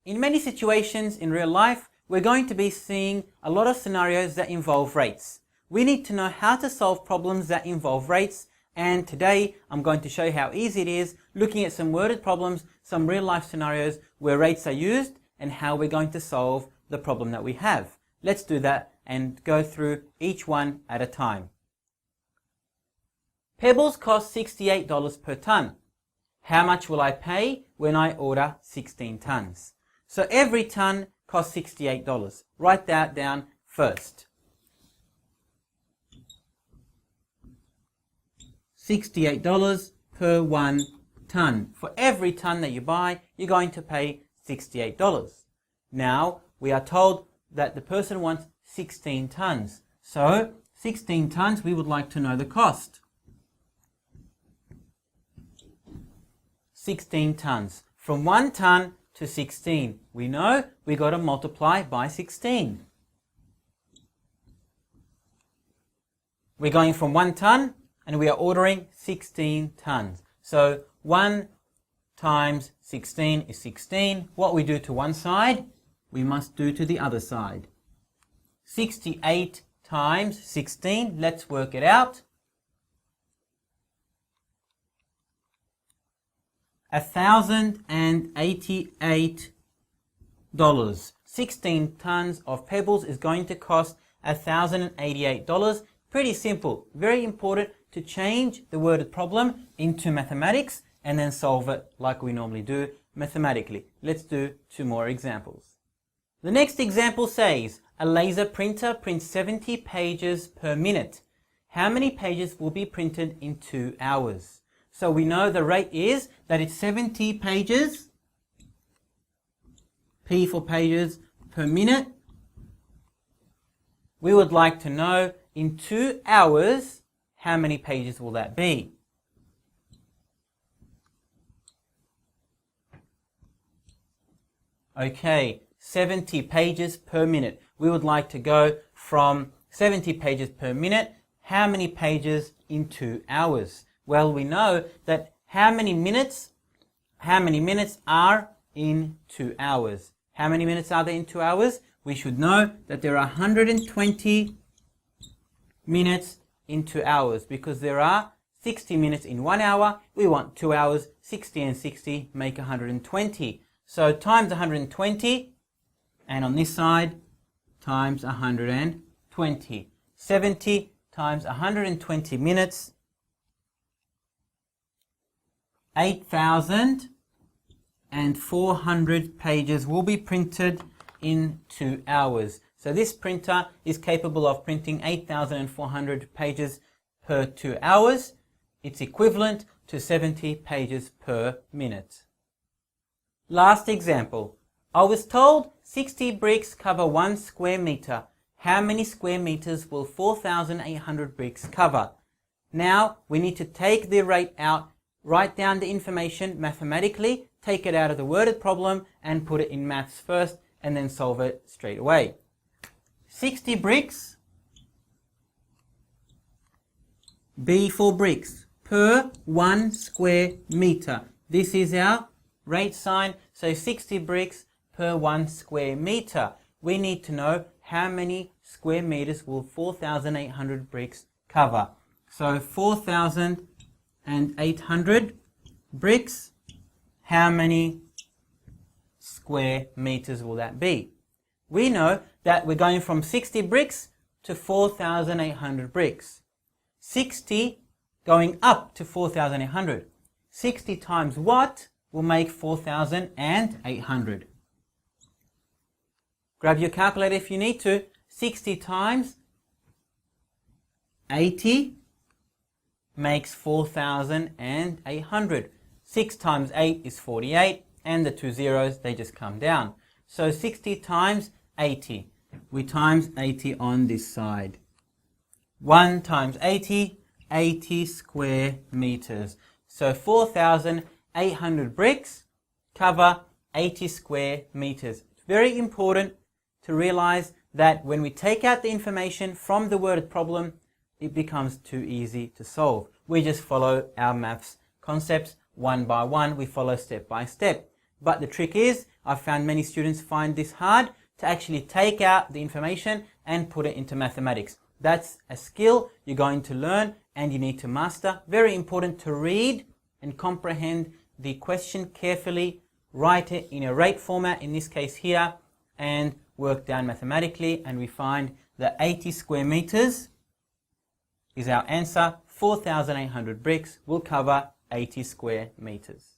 In many situations in real life, we're going to be seeing a lot of scenarios that involve rates. We need to know how to solve problems that involve rates, and today I'm going to show you how easy it is looking at some worded problems, some real life scenarios where rates are used, and how we're going to solve the problem that we have. Let's do that and go through each one at a time. Pebbles cost $68 per tonne. How much will I pay when I order 16 tonnes? So every tonne costs $68. Write that down first. $68 per 1 tonne. For every tonne that you buy, you're going to pay $68. Now, we are told that the person wants 16 tonnes. So, 16 tonnes, we would like to know the cost. 16 tonnes. From 1 tonne to 16. We know we got to multiply by 16. We're going from 1 tonne and we are ordering 16 tonnes. So 1 times 16 is 16. What we do to one side, we must do to the other side. 68 times 16, let's work it out. $1,088. 16 tonnes of pebbles is going to cost $1,088. Pretty simple. Very important to change the worded problem into mathematics and then solve it like we normally do mathematically. Let's do 2 more examples. The next example says, a laser printer prints 70 pages per minute. How many pages will be printed in 2 hours? So we know the rate is that it's 70 pages, P for pages, per minute. We would like to know in 2 hours, how many pages will that be? Okay, 70 pages per minute. We would like to go from 70 pages per minute. How many pages in 2 hours? Well, we know that how many minutes are in 2 hours? How many minutes are there in 2 hours? We should know that there are 120 minutes in 2 hours because there are 60 minutes in 1 hour. We want 2 hours, 60 and 60 make 120. So times 120, and on this side, times 120. 70 times 120 minutes, 8,400 pages will be printed in 2 hours. So this printer is capable of printing 8,400 pages per 2 hours. It's equivalent to 70 pages per minute. Last example. I was told 60 bricks cover 1 square meter. How many square meters will 4,800 bricks cover? Now we need to take the rate out, write down the information mathematically, take it out of the worded problem and put it in maths first and then solve it straight away. 60 bricks, B for bricks, per 1 square meter. This is our rate sign, so 60 bricks per 1 square meter. We need to know how many square meters will 4,800 bricks cover. So 4,800 bricks, how many square meters will that be? We know that we're going from 60 bricks to 4,800 bricks. 60 going up to 4,800. 60 times what will make 4,800? Grab your calculator if you need to. 60 times 80 makes 4,800. 6 times 8 is 48, and the 2 zeros, they just come down. So 60 times 80. We times 80 on this side. 1 times 80, 80 square meters. So 4,800 bricks cover 80 square meters. It's very important to realize that when we take out the information from the worded problem, it becomes too easy to solve. We just follow our maths concepts one by one. We follow step by step. But the trick is, I've found many students find this hard to actually take out the information and put it into mathematics. That's a skill you're going to learn and you need to master. Very important to read and comprehend the question carefully, write it in a rate format, in this case here, and work down mathematically, and we find that 80 square meters is our answer. 4,800 bricks will cover 80 square meters.